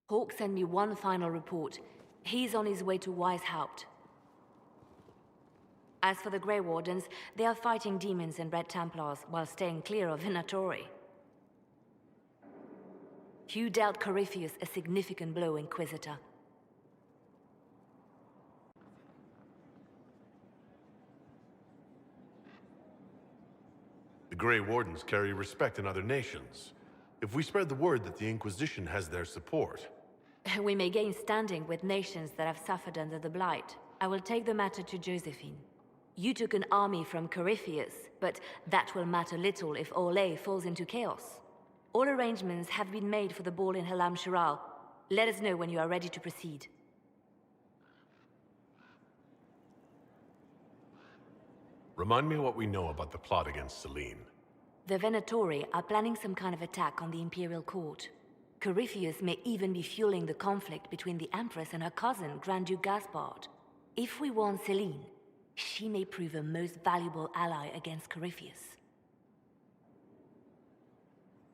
Hawk sent me one final report. He's on his way to Weishaupt. As for the Grey Wardens, they are fighting demons and Red Templars while staying clear of Venatori. Hugh dealt Corypheus a significant blow, Inquisitor. The Grey Wardens carry respect in other nations. If we spread the word that the Inquisition has their support... We may gain standing with nations that have suffered under the Blight. I will take the matter to Josephine. You took an army from Corypheus, but that will matter little if Orlais falls into chaos. All arrangements have been made for the ball in Halam Shiral. Let us know when you are ready to proceed. Remind me what we know about the plot against Selene. The Venatori are planning some kind of attack on the Imperial Court. Corypheus may even be fueling the conflict between the Empress and her cousin, Grand Duke Gaspard. If we warn Selene, she may prove a most valuable ally against Corypheus.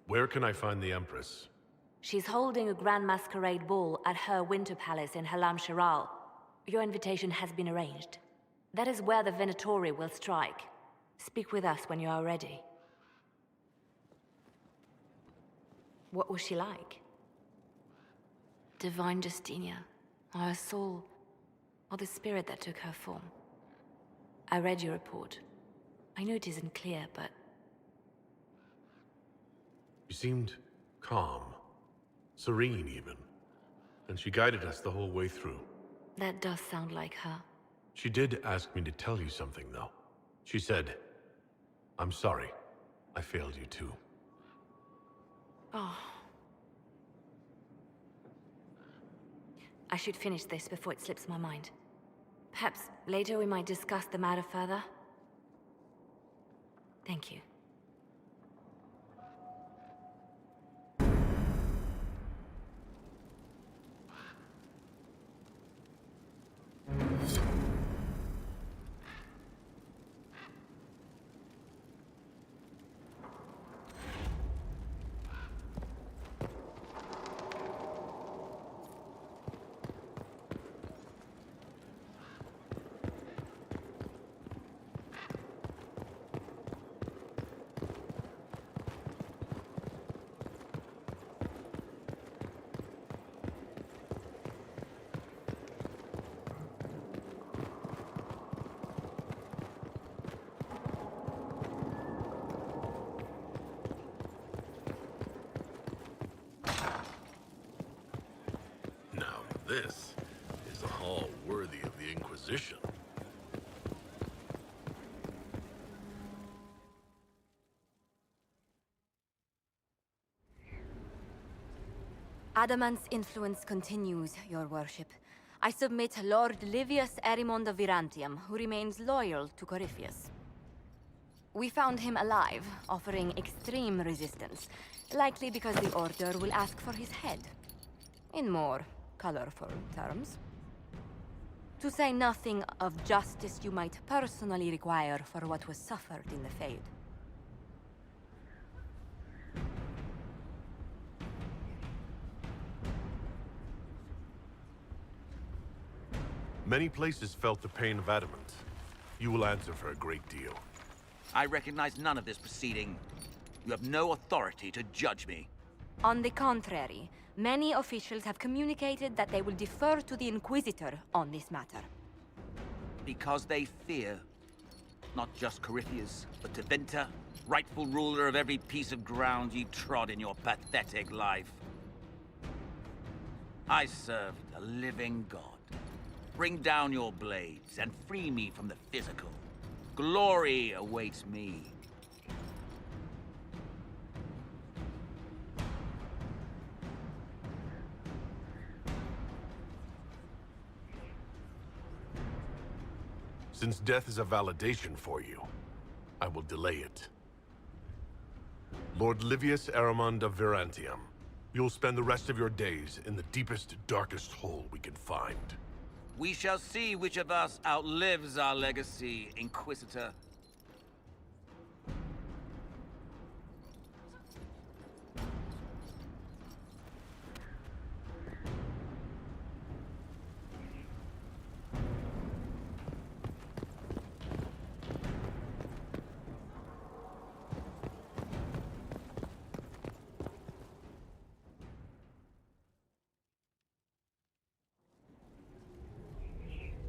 Where can I find the Empress? She's holding a grand masquerade ball at her winter palace in Halam Shiral. Your invitation has been arranged. That is where the Venatori will strike. Speak with us when you are ready. What was she like? Divine Justinia, or her soul, or the spirit that took her form. I read your report. I know it isn't clear, but... She seemed calm, serene even, and she guided us the whole way through. That does sound like her. She did ask me to tell you something, though. She said, "I'm sorry. I failed you too." Oh. I should finish this before it slips my mind. Perhaps later we might discuss the matter further. Thank you. This is a hall worthy of the Inquisition. Adamant's influence continues, your worship. I submit Lord Livius Erimond of Virantium, who remains loyal to Corypheus. We found him alive, offering extreme resistance, likely because the Order will ask for his head. In more colorful terms. To say nothing of justice you might personally require for what was suffered in the Fade. Many places felt the pain of adamant. You will answer for a great deal. I recognize none of this proceeding. You have no authority to judge me. On the contrary, many officials have communicated that they will defer to the Inquisitor on this matter. Because they fear. Not just Corypheus, but Tevinter, rightful ruler of every piece of ground you trod in your pathetic life. I serve the living God. Bring down your blades and free me from the physical. Glory awaits me. Since death is a validation for you, I will delay it. Lord Livius Erimond of Virantium, you'll spend the rest of your days in the deepest, darkest hole we can find. We shall see which of us outlives our legacy, Inquisitor.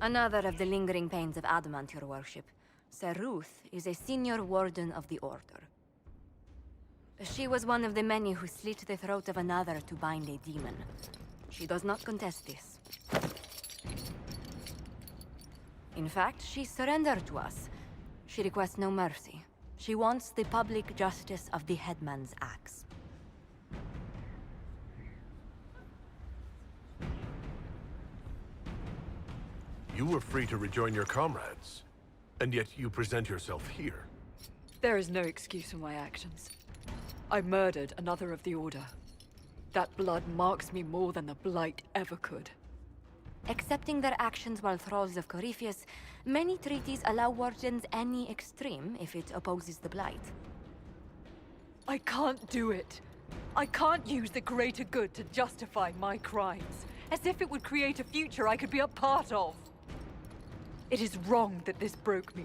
Another of the lingering pains of adamant, your worship. Sir Ruth is a senior warden of the Order. She was one of the many who slit the throat of another to bind a demon. She does not contest this. In fact, she surrendered to us. She requests no mercy. She wants the public justice of the headman's axe. You were free to rejoin your comrades, and yet you present yourself here. There is no excuse for my actions. I murdered another of the Order. That blood marks me more than the Blight ever could. Accepting their actions while thralls of Corypheus, many treaties allow wardens any extreme if it opposes the Blight. I can't do it. I can't use the greater good to justify my crimes, as if it would create a future I could be a part of. It is wrong that this broke me.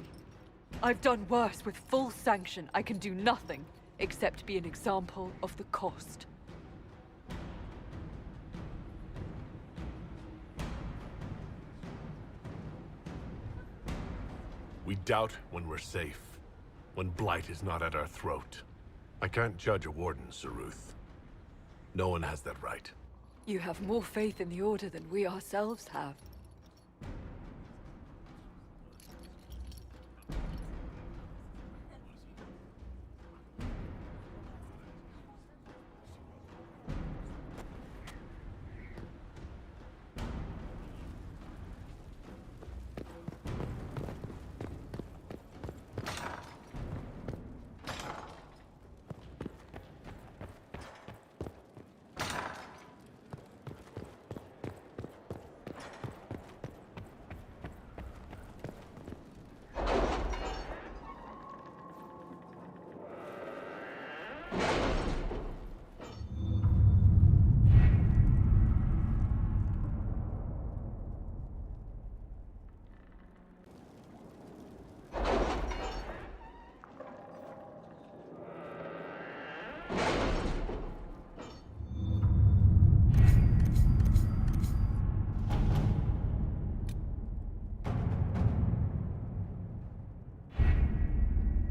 I've done worse with full sanction. I can do nothing except be an example of the cost. We doubt when we're safe, when blight is not at our throat. I can't judge a warden, Sir Ruth. No one has that right. You have more faith in the Order than we ourselves have.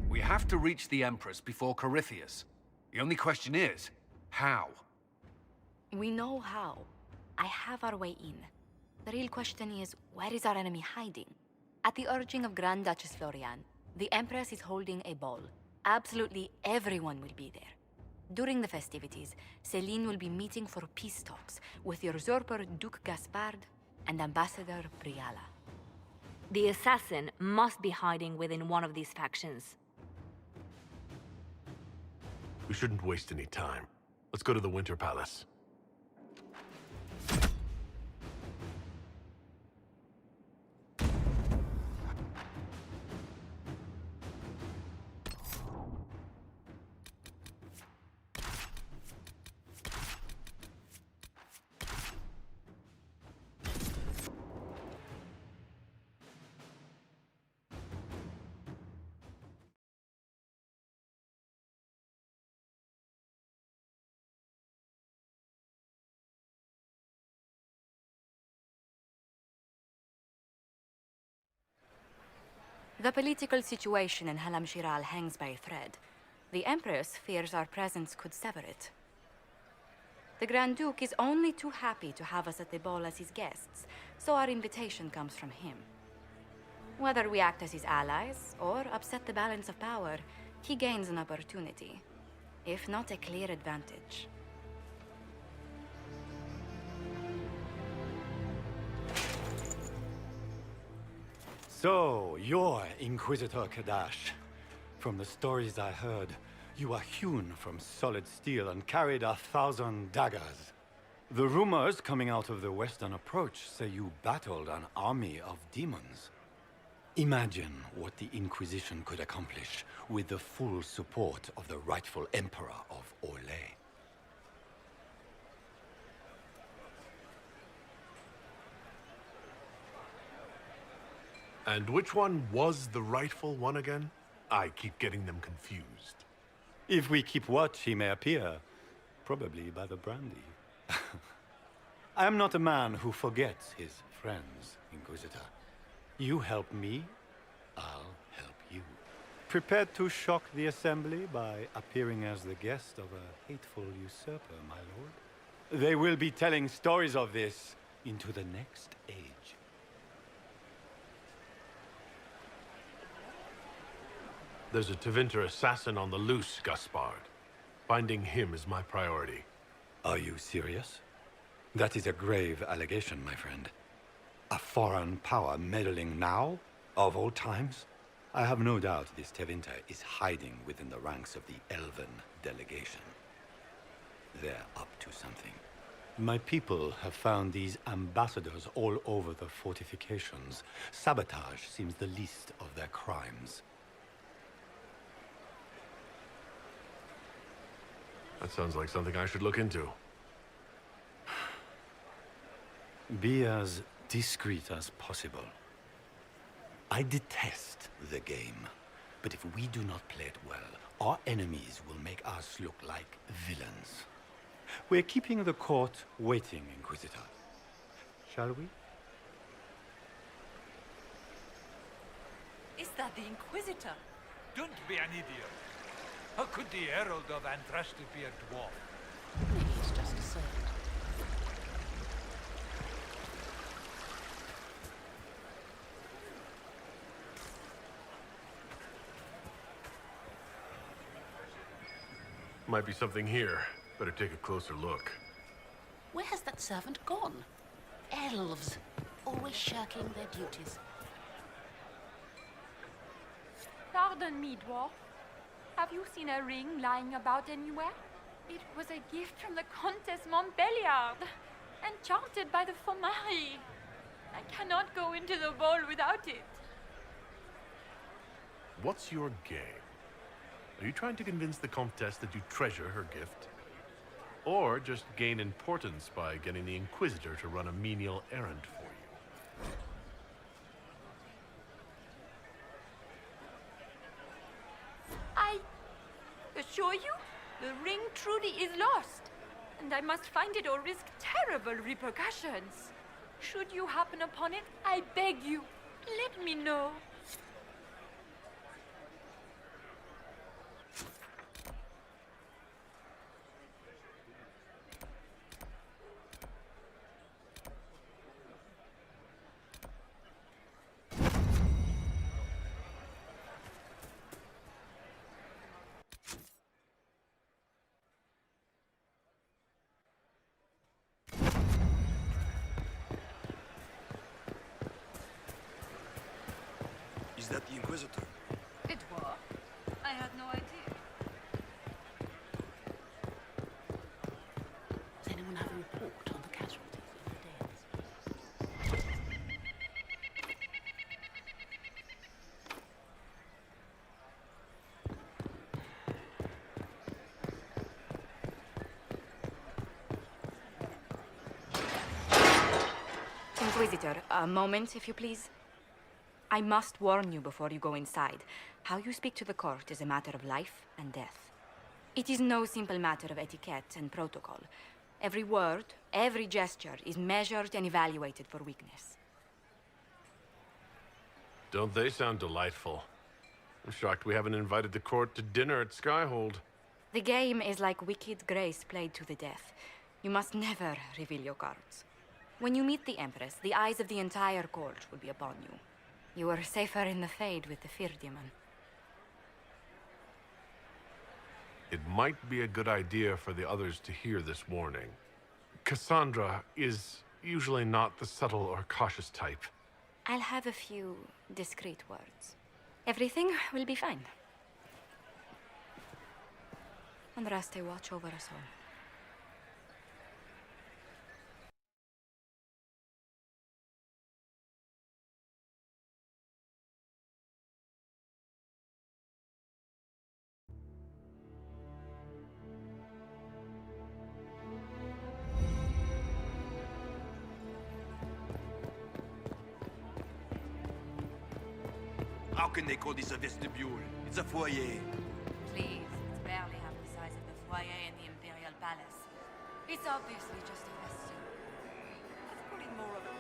We have to reach the Empress before Corypheus. The only question is, how? We know how. I have our way in. The real question is, where is our enemy hiding? At the urging of Grand Duchess Florian, the Empress is holding a ball. Absolutely everyone will be there. During the festivities, Céline will be meeting for peace talks with the usurper Duke Gaspard and Ambassador Briala. The assassin must be hiding within one of these factions. We shouldn't waste any time. Let's go to the Winter Palace. The political situation in Halam-Shiral hangs by a thread. The Empress fears our presence could sever it. The Grand Duke is only too happy to have us at the ball as his guests, so our invitation comes from him. Whether we act as his allies or upset the balance of power, he gains an opportunity, if not a clear advantage. So, you're Inquisitor Kadash. From the stories I heard, you are hewn from solid steel and carried 1,000 daggers. The rumors coming out of the Western Approach say you battled an army of demons. Imagine what the Inquisition could accomplish with the full support of the rightful Emperor of Orlais. And which one was the rightful one again? I keep getting them confused. If we keep watch, he may appear. Probably by the brandy. I am not a man who forgets his friends, Inquisitor. You help me, I'll help you. Prepared to shock the assembly by appearing as the guest of a hateful usurper, my lord? They will be telling stories of this into the next age. There's a Tevinter assassin on the loose, Gaspard. Finding him is my priority. Are you serious? That is a grave allegation, my friend. A foreign power meddling now, of all times? I have no doubt this Tevinter is hiding within the ranks of the Elven delegation. They're up to something. My people have found these ambassadors all over the fortifications. Sabotage seems the least of their crimes. That sounds like something I should look into. Be as discreet as possible. I detest the game, but if we do not play it well, our enemies will make us look like villains. We're keeping the court waiting, Inquisitor. Shall we? Is that the Inquisitor? Don't be an idiot. How could the Herald of Andraste be a dwarf? Maybe it's just a servant. Might be something here. Better take a closer look. Where has that servant gone? Elves, always shirking their duties. Pardon me, dwarf. Have you seen a ring lying about anywhere? It was a gift from the Countess Montbelliard, enchanted by the Fomari. I cannot go into the ball without it. What's your game? Are you trying to convince the Comtesse that you treasure her gift? Or just gain importance by getting the Inquisitor to run a menial errand for you? I assure you, the ring truly is lost, and I must find it or risk terrible repercussions. Should you happen upon it, I beg you, let me know. Is that the Inquisitor? It was. I had no idea. Does anyone have a report on the casualties of the deaths? Inquisitor, a moment, if you please. I must warn you before you go inside. How you speak to the court is a matter of life and death. It is no simple matter of etiquette and protocol. Every word, every gesture is measured and evaluated for weakness. Don't they sound delightful? I'm shocked we haven't invited the court to dinner at Skyhold. The game is like wicked grace played to the death. You must never reveal your cards. When you meet the Empress, the eyes of the entire court will be upon you. You are safer in the Fade with the Fear Demon. It might be a good idea for the others to hear this warning. Cassandra is usually not the subtle or cautious type. I'll have a few discreet words. Everything will be fine. Andraste, watch over us all. How can they call this a vestibule? It's a foyer. Please, it's barely half the size of the foyer in the Imperial Palace. It's obviously just a vestibule. Let's put it more of a...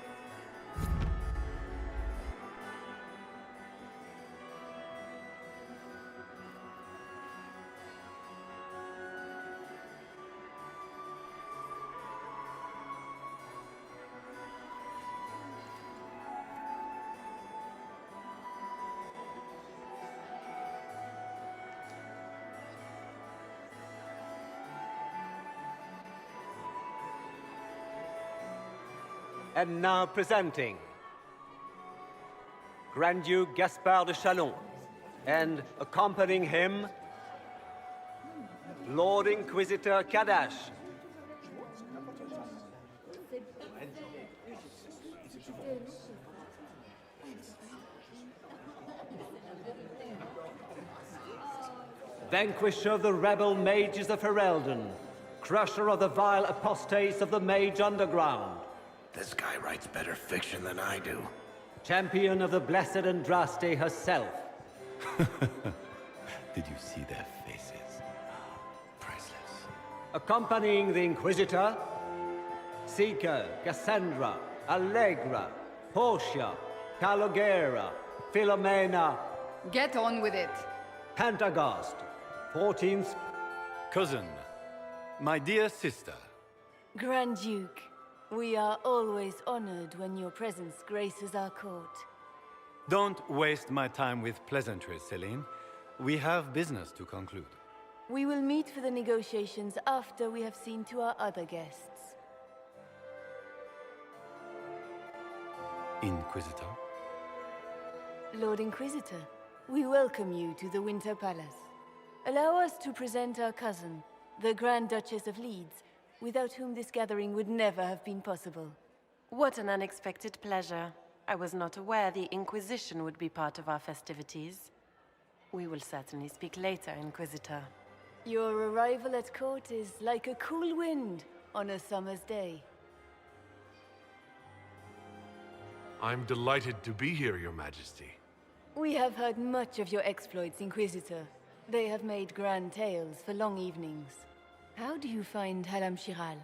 And now presenting Grand Duke Gaspard de Chalon, and accompanying him, Lord Inquisitor Kadash. Vanquisher of the rebel mages of Ferelden, crusher of the vile apostates of the Mage Underground. This guy writes better fiction than I do. Champion of the blessed Andraste herself. Did you see their faces? Priceless. Accompanying the Inquisitor, Seeker, Cassandra, Allegra, Portia, Calogera, Philomena. Get on with it. Pentaghast, 14th. Cousin, my dear sister. Grand Duke, we are always honored when your presence graces our court. Don't waste my time with pleasantries, Celine. We have business to conclude. We will meet for the negotiations after we have seen to our other guests. Inquisitor? Lord Inquisitor, we welcome you to the Winter Palace. Allow us to present our cousin, the Grand Duchess of Leeds, without whom this gathering would never have been possible. What an unexpected pleasure. I was not aware the Inquisition would be part of our festivities. We will certainly speak later, Inquisitor. Your arrival at court is like a cool wind on a summer's day. I'm delighted to be here, Your Majesty. We have heard much of your exploits, Inquisitor. They have made grand tales for long evenings. How do you find Halam Shiral?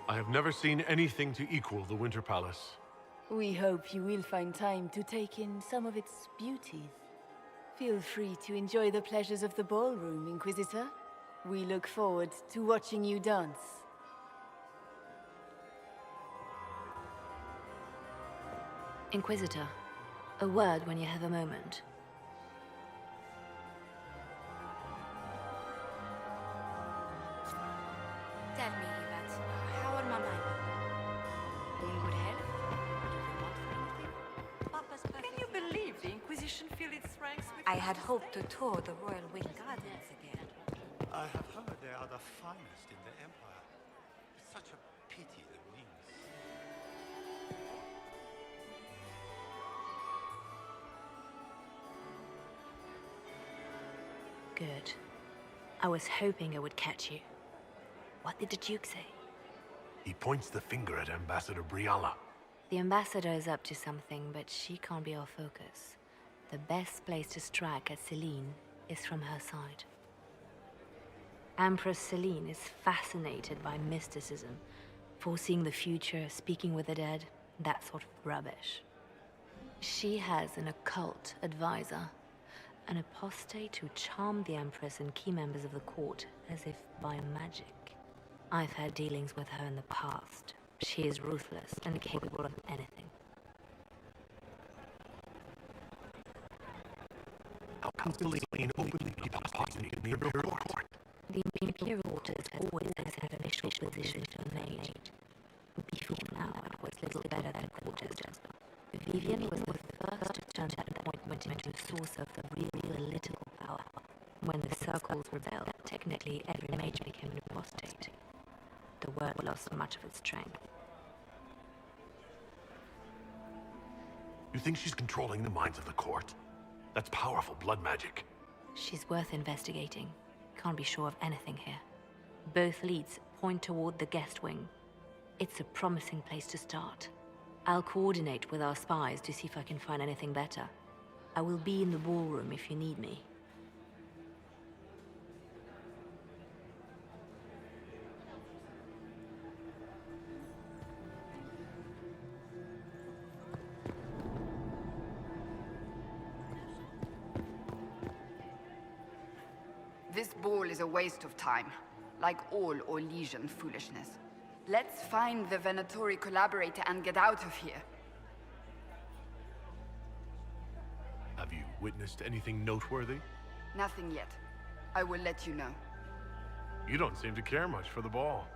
I have never seen anything to equal the Winter Palace. We hope you will find time to take in some of its beauties. Feel free to enjoy the pleasures of the ballroom, Inquisitor. We look forward to watching you dance. Inquisitor, a word when you have a moment. Tell me, Yvette, how are my men? In good health? Do they want for anything? Can you believe the Inquisition filled its ranks with... I had hoped to tour the Royal Wing Gardens again. I have heard they are the finest in the Empire. It's such a pity the wings. Good. I was hoping I would catch you. What did the Duke say? He points the finger at Ambassador Briala. The ambassador is up to something, but she can't be our focus. The best place to strike at Celine is from her side. Empress Celine is fascinated by mysticism, foreseeing the future, speaking with the dead, that sort of rubbish. She has an occult advisor, an apostate who charmed the Empress and key members of the court as if by magic. I've had dealings with her in the past. She is ruthless and capable of anything. How come Celine openly apostate in the Imperial Court? The Imperial Court has always had an official position to a mage. Before now, it was little better than a court jester. Vivian was the first to turn that appointment into a source of the real political power. When the circles rebelled, technically every mage became an apostate. The word lost much of its strength. You think she's controlling the minds of the court? That's powerful blood magic. She's worth investigating. Can't be sure of anything here. Both leads point toward the guest wing. It's a promising place to start. I'll coordinate with our spies to see if I can find anything better. I will be in the ballroom if you need me. This ball is a waste of time, like all Orlesian foolishness. Let's find the Venatori collaborator and get out of here. Have you witnessed anything noteworthy? Nothing yet. I will let you know. You don't seem to care much for the ball.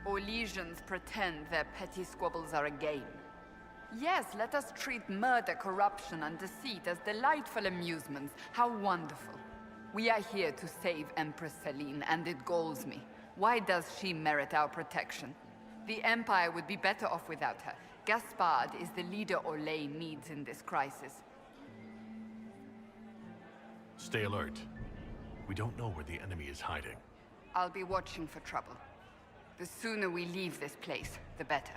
Or legions pretend their petty squabbles are a game. Yes, let us treat murder, corruption, and deceit as delightful amusements. How wonderful. We are here to save Empress Celine, and it galls me. Why does she merit our protection? The Empire would be better off without her. Gaspard is the leader Orlais needs in this crisis. Stay alert. We don't know where the enemy is hiding. I'll be watching for trouble. The sooner we leave this place, the better.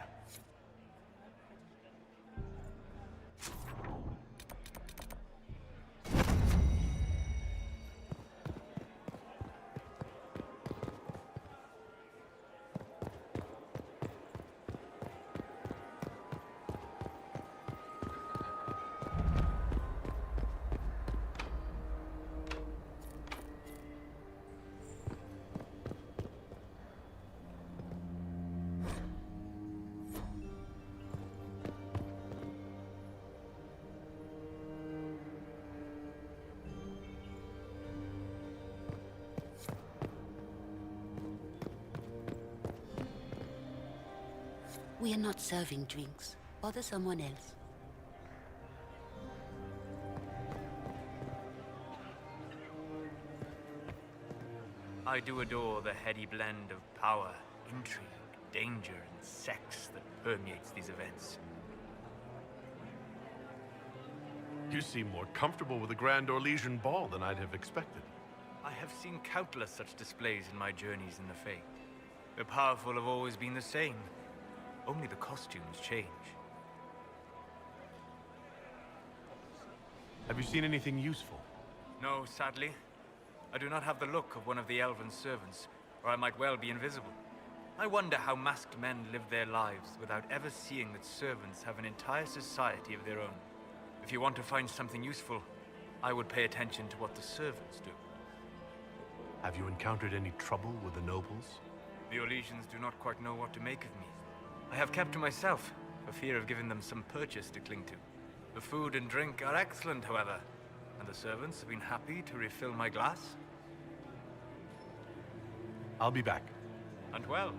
We are not serving drinks. Bother someone else. I do adore the heady blend of power, intrigue, danger, and sex that permeates these events. You seem more comfortable with a Grand Orlesian ball than I'd have expected. I have seen countless such displays in my journeys in the Fae. The powerful have always been the same. Only the costumes change. Have you seen anything useful? No, sadly. I do not have the look of one of the elven servants, or I might well be invisible. I wonder how masked men live their lives without ever seeing that servants have an entire society of their own. If you want to find something useful, I would pay attention to what the servants do. Have you encountered any trouble with the nobles? The Orlesians do not quite know what to make of me. I have kept to myself, for fear of giving them some purchase to cling to. The food and drink are excellent, however, and the servants have been happy to refill my glass. I'll be back. And well.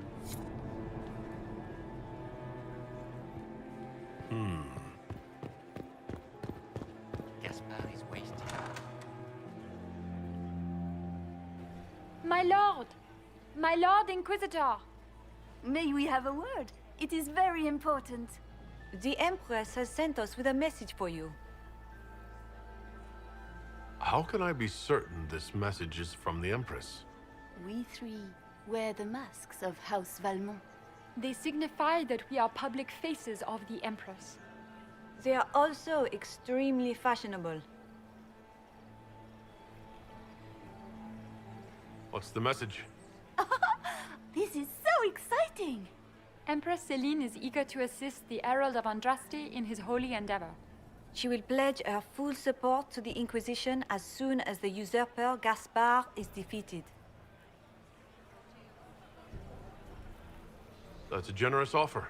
Gaspard is wasted. My lord! My lord Inquisitor! May we have a word? It is very important. The Empress has sent us with a message for you. How can I be certain this message is from the Empress? We three wear the masks of House Valmont. They signify that we are public faces of the Empress. They are also extremely fashionable. What's the message? This is so exciting! Empress Celine is eager to assist the Herald of Andraste in his holy endeavor. She will pledge her full support to the Inquisition as soon as the usurper Gaspard is defeated. That's a generous offer.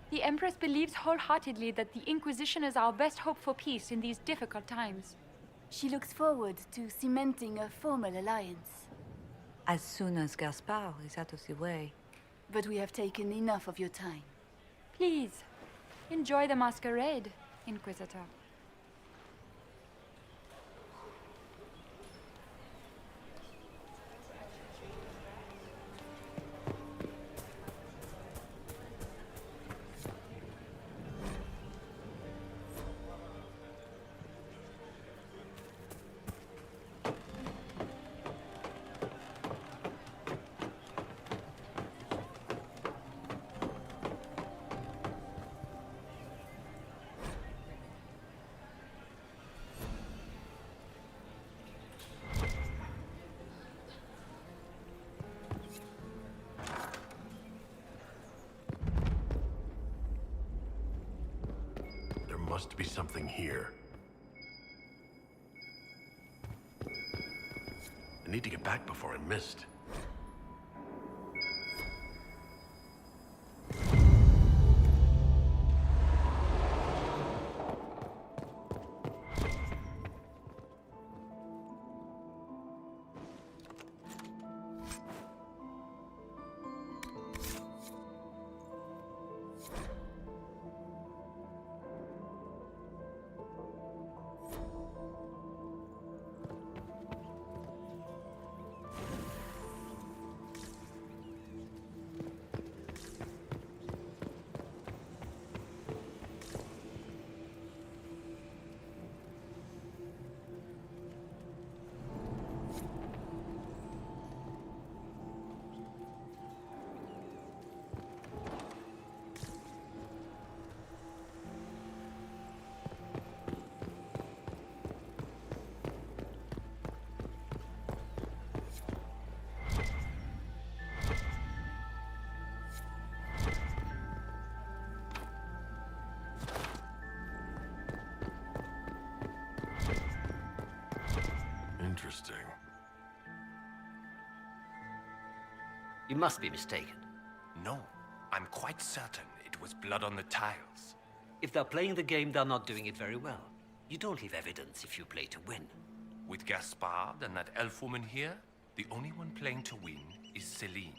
The Empress believes wholeheartedly that the Inquisition is our best hope for peace in these difficult times. She looks forward to cementing a formal alliance. As soon as Gaspard is out of the way. But we have taken enough of your time. Please, enjoy the masquerade, Inquisitor. Must be something here. I need to get back before I missed. You must be mistaken. No, I'm quite certain it was blood on the tiles. If they're playing the game, they're not doing it very well. You don't leave evidence if you play to win. With Gaspard and that elf woman here, the only one playing to win is Celine.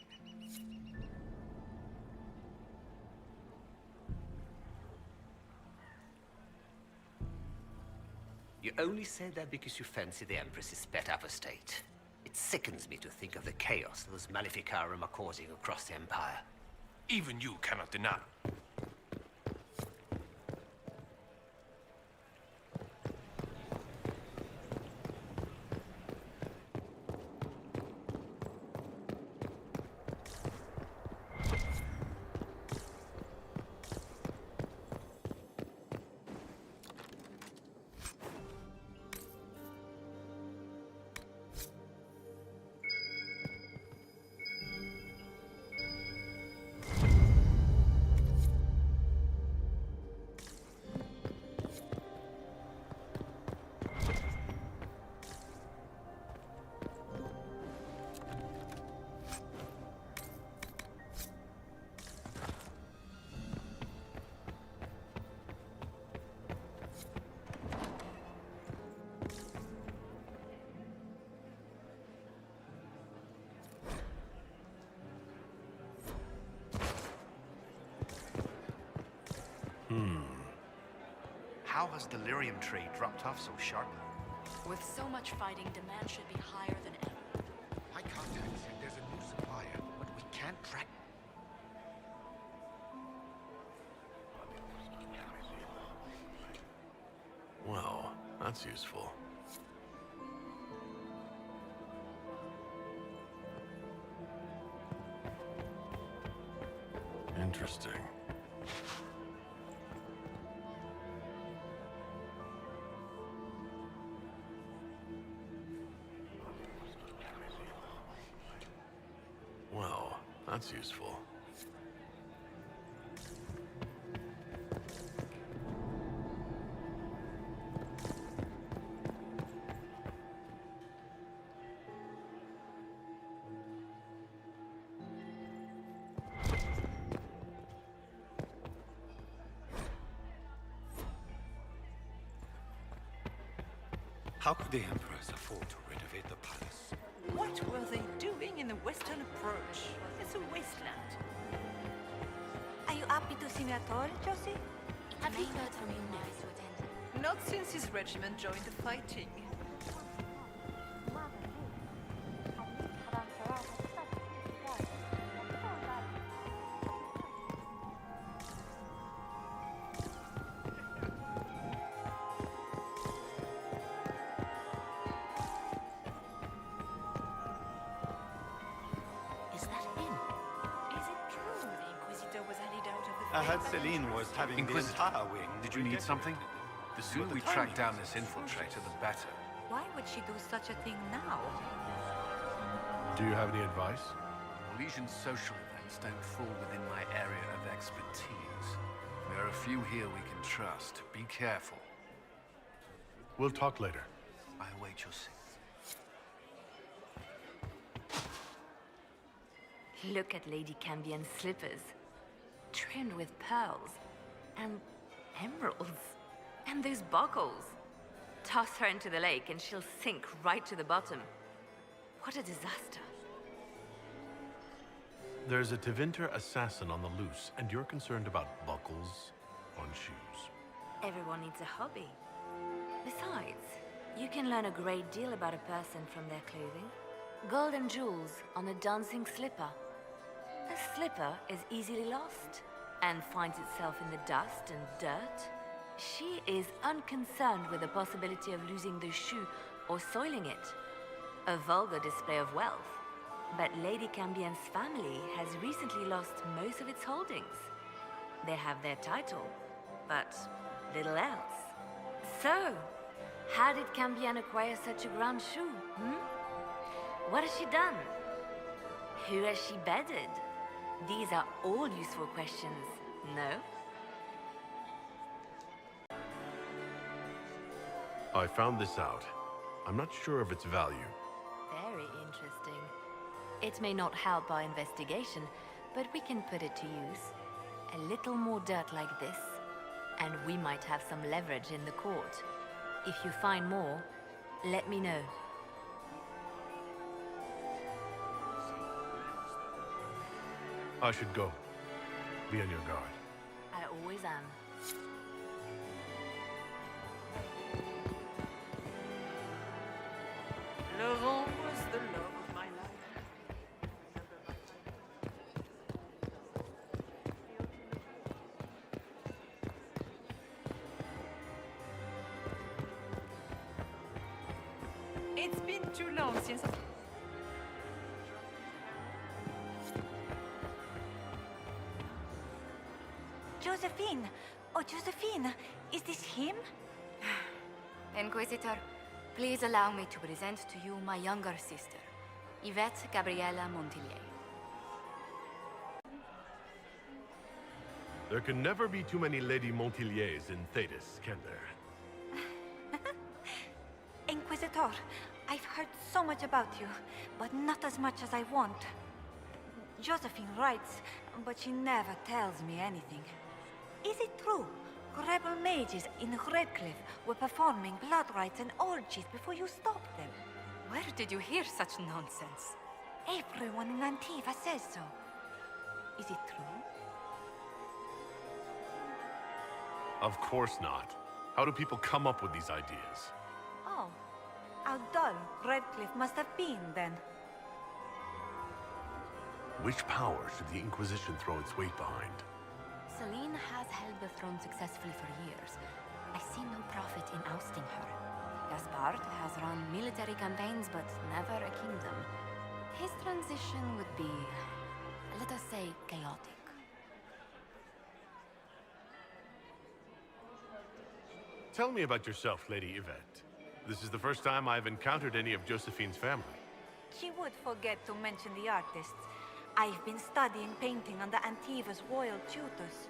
You only say that because you fancy the Empress's sped up estate. It sickens me to think of the chaos those Maleficarum are causing across the Empire. Even you cannot deny. How has delirium trade dropped off so sharply? With so much fighting, demand should be higher than ever. My contact said there's a new supplier, but we can't track. Well, that's useful. Interesting. Well, that's useful. How could the Emperors afford to renovate the palace? What were they doing in the western approach? It's a wasteland. Are you happy to see me at all, Josie? Have you heard from your nephew to attend? Not since his regiment joined the fighting. I heard Celine was having Inquisitor, the entire wing. did you need something? The sooner we track down this infiltrator, the better. Why would she do such a thing now? Do you have any advice? Elysian social events don't fall within my area of expertise. There are a few here we can trust. Be careful. We'll talk later. I await your signal. Look at Lady Cambion's slippers, trimmed with pearls and emeralds. And those buckles. Toss her into the lake and she'll sink right to the bottom. What a disaster. There's a Tevinter assassin on the loose, and you're concerned about buckles on shoes. Everyone needs a hobby. Besides, you can learn a great deal about a person from their clothing. Gold and jewels on a dancing slipper. A slipper is easily lost and finds itself in the dust and dirt. She is unconcerned with the possibility of losing the shoe or soiling it. A vulgar display of wealth. But Lady Cambion's family has recently lost most of its holdings. They have their title, but little else. So, how did Cambion acquire such a grand shoe, What has she done? Who has she bedded? These are all useful questions, no? I found this out. I'm not sure of its value. Very interesting. It may not help our investigation, but we can put it to use. A little more dirt like this, and we might have some leverage in the court. If you find more, let me know. I should go. Be on your guard. I always am. Laurent was the love of my life. It's been too long since Josephine! Oh, Josephine! Is this him? Inquisitor, please allow me to present to you my younger sister, Yvette Gabriella Montillier. There can never be too many Lady Montilliers in Thetis, can there? Inquisitor, I've heard so much about you, but not as much as I want. Josephine writes, but she never tells me anything. Is it true? Rebel mages in Redcliffe were performing blood rites and orgies before you stopped them. Where did you hear such nonsense? Everyone in Antiva says so. Is it true? Of course not. How do people come up with these ideas? Oh, how dull Redcliffe must have been then. Which power should the Inquisition throw its weight behind? Celine has held the throne successfully for years. I see no profit in ousting her. Gaspard has run military campaigns, but never a kingdom. His transition would be, let us say, chaotic. Tell me about yourself, Lady Yvette. This is the first time I've encountered any of Josephine's family. She would forget to mention the artists. I've been studying painting under Antiva's royal tutors.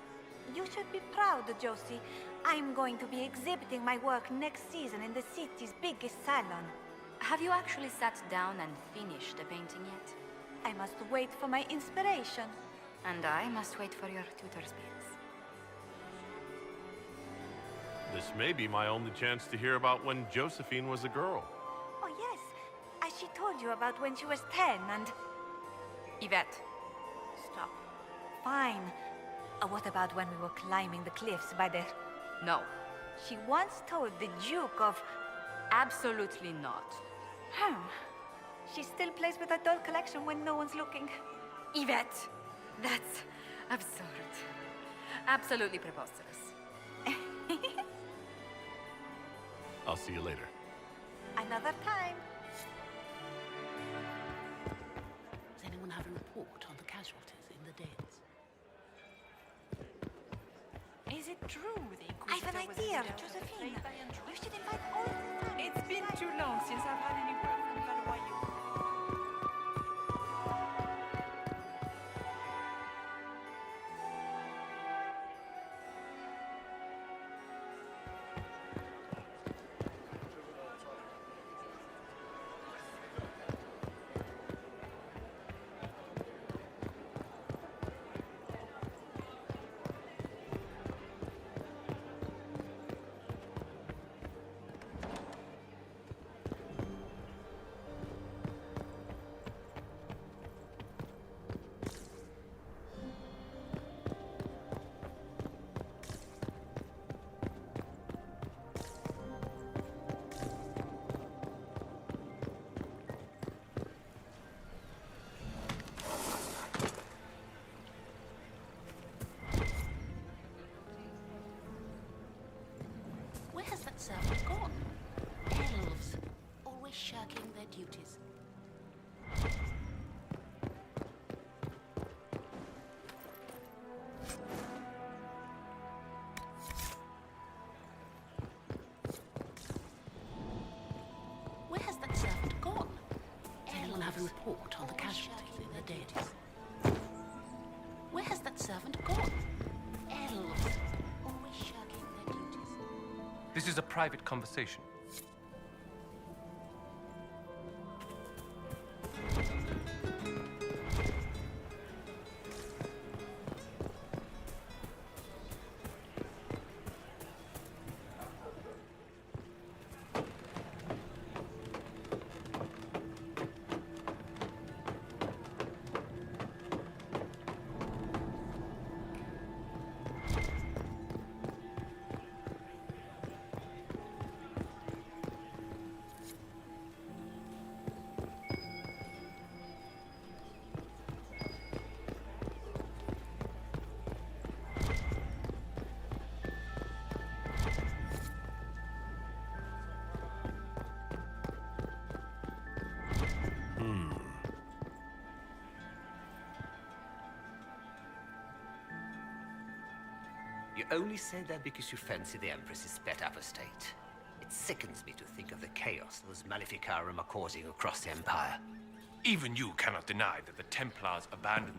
You should be proud, Josie. I'm going to be exhibiting my work next season in the city's biggest salon. Have you actually sat down and finished the painting yet? I must wait for my inspiration. And I must wait for your tutor's bills. This may be my only chance to hear about when Josephine was a girl. Oh yes, as she told you about when she was 10 and... Yvette. Stop. Fine. What about when we were climbing the cliffs by the... No. She once told the Duke of... Absolutely not. She still plays with her doll collection when no one's looking. Yvette! That's absurd. Absolutely preposterous. I'll see you later. Another time. Does anyone have a report on the casualties in the dens? Is it true the Inquisitor I've an was idea, endowed with Josephine. faith by Andromeda? You should invite all of the family. It's been too long since I've had any word from Valois. Where has that servant gone? Elves, always shirking their duties. Where has that servant gone? Does anyone have a report on the casualties in the dens? Where has that servant gone? Elves, always shirking their duties. This is a private conversation. You only say that because you fancy the Empress's pet apostate. It sickens me to think of the chaos those Maleficarum are causing across the Empire. Even you cannot deny that the Templars abandoned...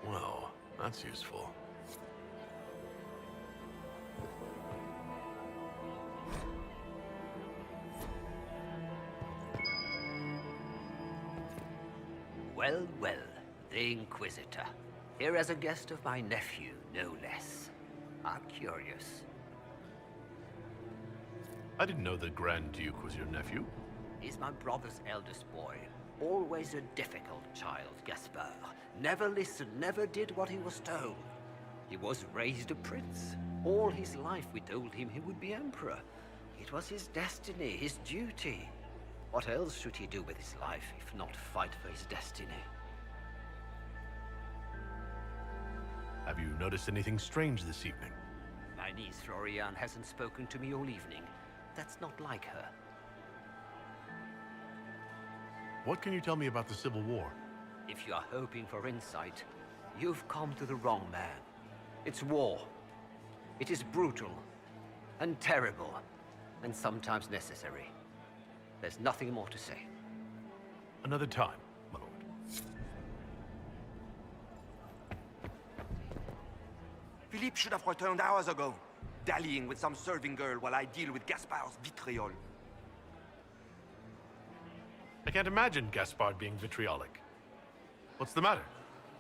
Well, that's useful. Well, well, the Inquisitor. Here as a guest of my nephew, no less. I'm curious. I didn't know the Grand Duke was your nephew. He's my brother's eldest boy. Always a difficult child, Gaspard. Never listened, never did what he was told. He was raised a prince. All his life we told him he would be emperor. It was his destiny, his duty. What else should he do with his life, if not fight for his destiny? Have you noticed anything strange this evening? My niece Florian hasn't spoken to me all evening. That's not like her. What can you tell me about the Civil War? If you are hoping for insight, you've come to the wrong man. It's war. It is brutal, and terrible, and sometimes necessary. There's nothing more to say. Another time, my lord. Philippe should have returned hours ago, dallying with some serving girl while I deal with Gaspard's vitriol. I can't imagine Gaspard being vitriolic. What's the matter?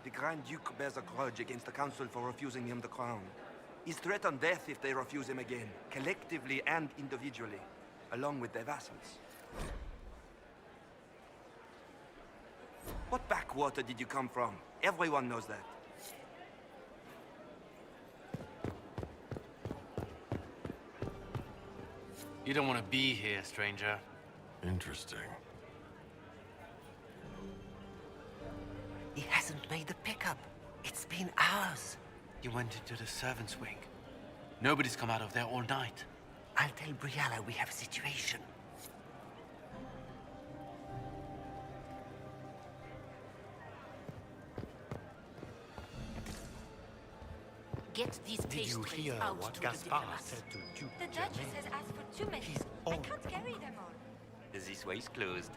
The Grand Duke bears a grudge against the Council for refusing him the crown. He's threatened death if they refuse him again, collectively and individually, along with their vassals. What backwater did you come from? Everyone knows that. You don't want to be here, stranger. Interesting. He hasn't made the pickup. It's been hours. You went into the servants' wing. Nobody's come out of there all night. I'll tell Briala we have a situation. Get these pastries out to the diplomats. The Duchess has asked for too many. I can't carry them all. This way is closed.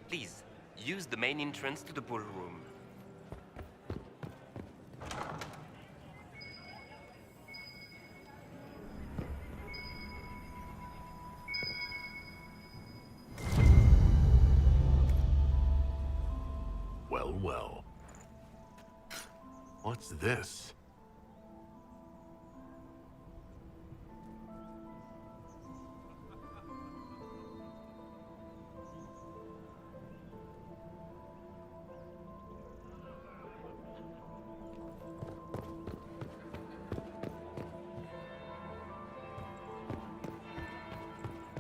Please, use the main entrance to the ballroom. Well, well. What's this?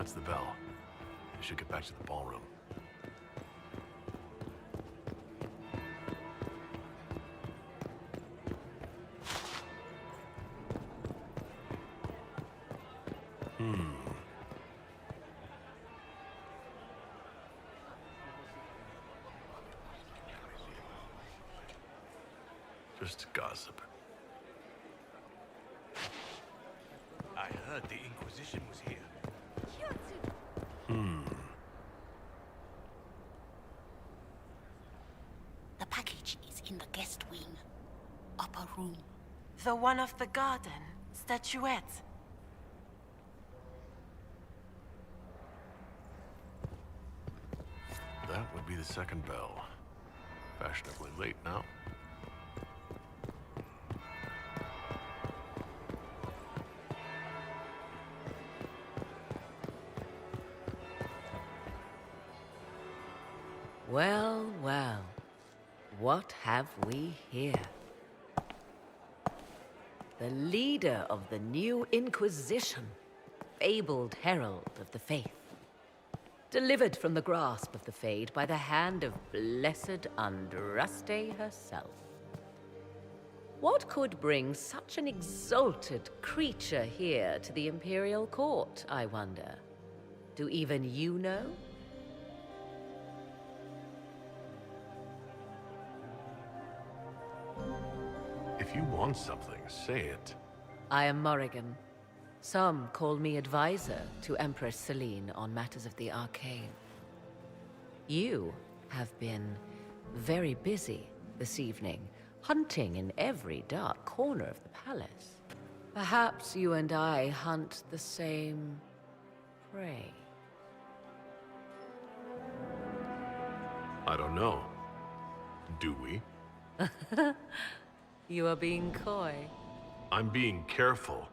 That's the bell. We should get back to the ballroom. Just gossip. I heard the Inquisition was here. The package is in the guest wing. Upper room. The one of the garden. Statuette. That would be the second bell. Fashionably late now. Well, well. What have we here? The leader of the new Inquisition, fabled herald of the faith. Delivered from the grasp of the Fade by the hand of blessed Andraste herself. What could bring such an exalted creature here to the Imperial Court, I wonder? Do even you know? If you want something, say it. I am Morrigan. Some call me advisor to Empress Celine on matters of the arcane. You have been very busy this evening, hunting in every dark corner of the palace. Perhaps you and I hunt the same prey. I don't know. Do we? You are being coy. I'm being careful.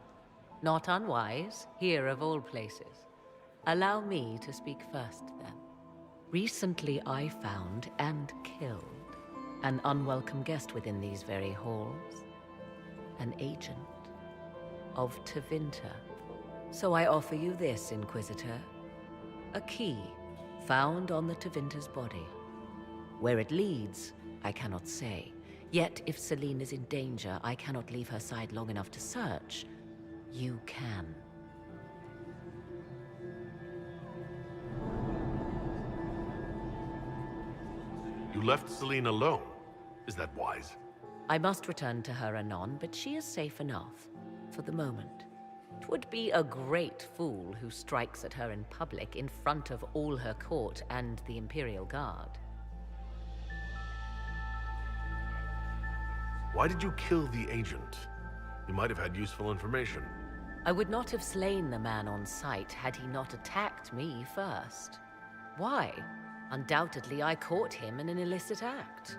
Not unwise, here of all places. Allow me to speak first, then. Recently I found and killed an unwelcome guest within these very halls. An agent of Tevinter. So I offer you this, Inquisitor. A key found on the Tevinter's body. Where it leads, I cannot say. Yet if Celine is in danger, I cannot leave her side long enough to search. You can. You left Celine alone. Is that wise? I must return to her anon, but she is safe enough, for the moment. 'Twould be a great fool who strikes at her in public in front of all her court and the Imperial Guard. Why did you kill the agent? You might have had useful information. I would not have slain the man on sight had he not attacked me first. Why? Undoubtedly I caught him in an illicit act.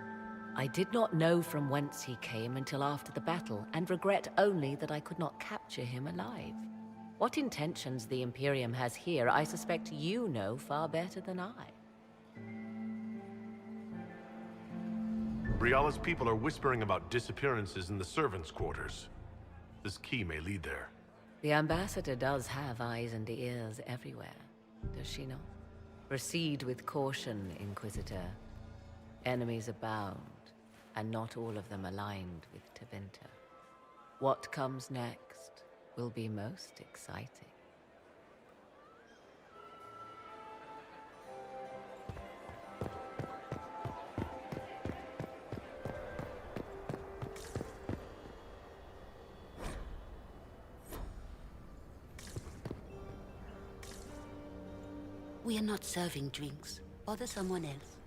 I did not know from whence he came until after the battle, and regret only that I could not capture him alive. What intentions the Imperium has here, I suspect you know far better than I. Briala's people are whispering about disappearances in the servants' quarters. This key may lead there. The ambassador does have eyes and ears everywhere, does she not? Proceed with caution, Inquisitor. Enemies abound, and not all of them aligned with Tevinter. What comes next will be most exciting. We are not serving drinks. Bother someone else.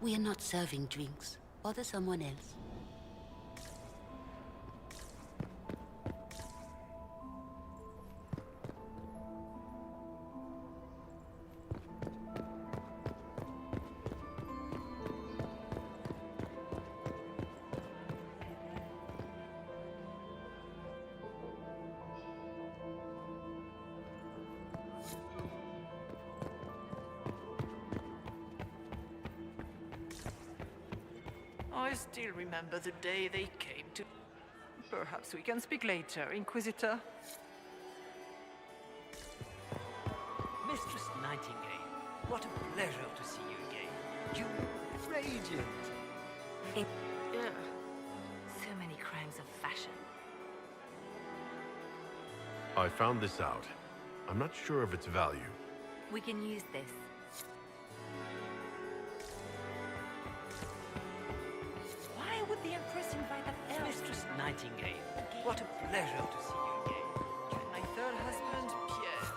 We are not serving drinks. Bother someone else. I still remember the day they came to... Perhaps we can speak later, Inquisitor. Mistress Nightingale, what a pleasure to see you again. You radiant. Yeah. So many crimes of fashion. I found this out. I'm not sure of its value. We can use this. Why would the Empress invite an elf? Mistress Nightingale, what a pleasure to see you again. My third husband, Pierre.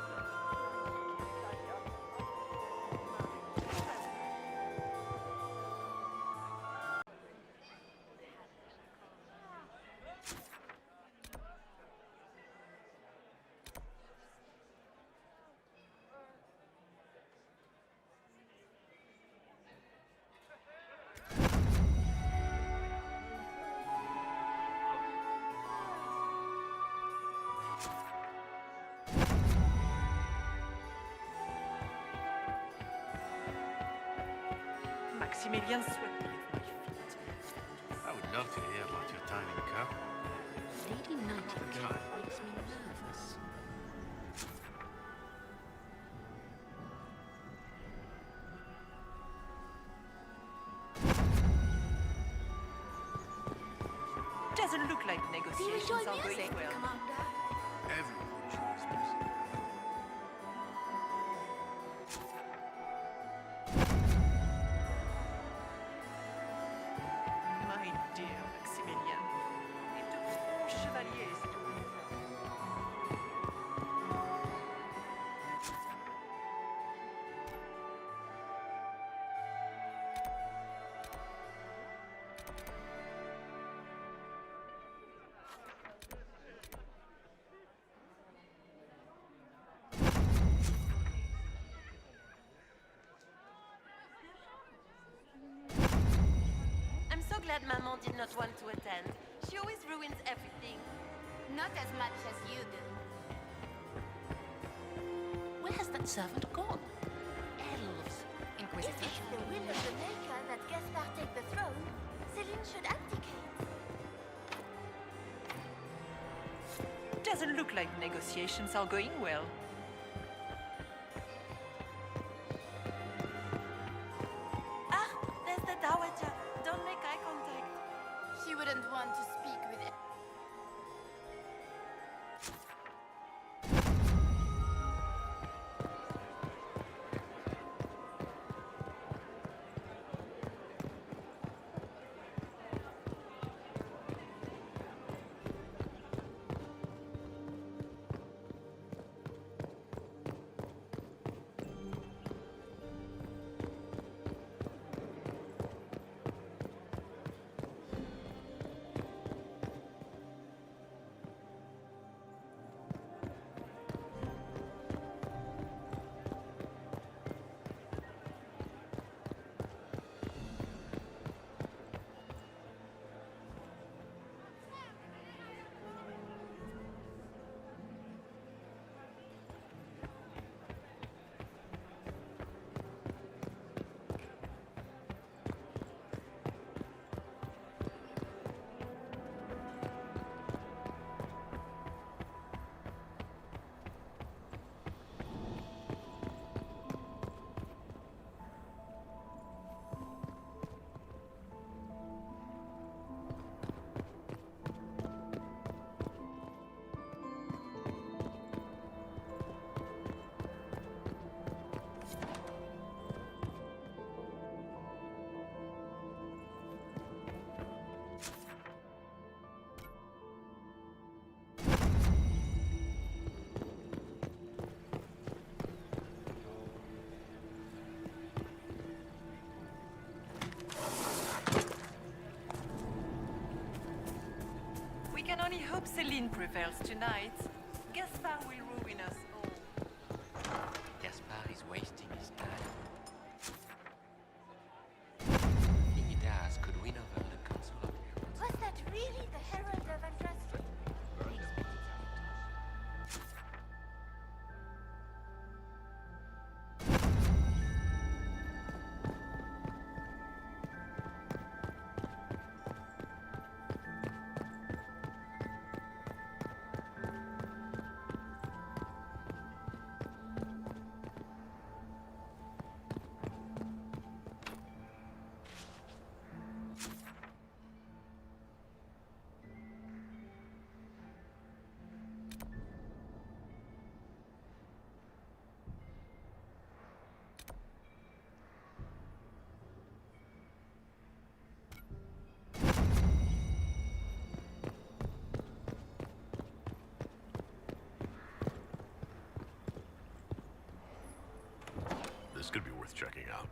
Maximilian swept me at my feet. I would love to hear about your time in Cup. Lady Nightingale makes me nervous. Doesn't look like negotiations are going well. Everyone enjoys music. My dear Maximilian, it took 4 chevaliers to... I'm so glad Maman did not want to attend. She always ruins everything. Not as much as you do. Where has that servant gone? Elves. If it's the will of the Maker that Gaspard take the throne, Céline should abdicate. Doesn't look like negotiations are going well. Ah, there's the Dowager. Don't make eye contact. She wouldn't want to speak with it. hope Celine prevails tonight. Gaspard will ruin us all. Gaspard is wasting his time. If he does, could win over the Council of Heroes. Was that really the Herald of Andraste? This could be worth checking out.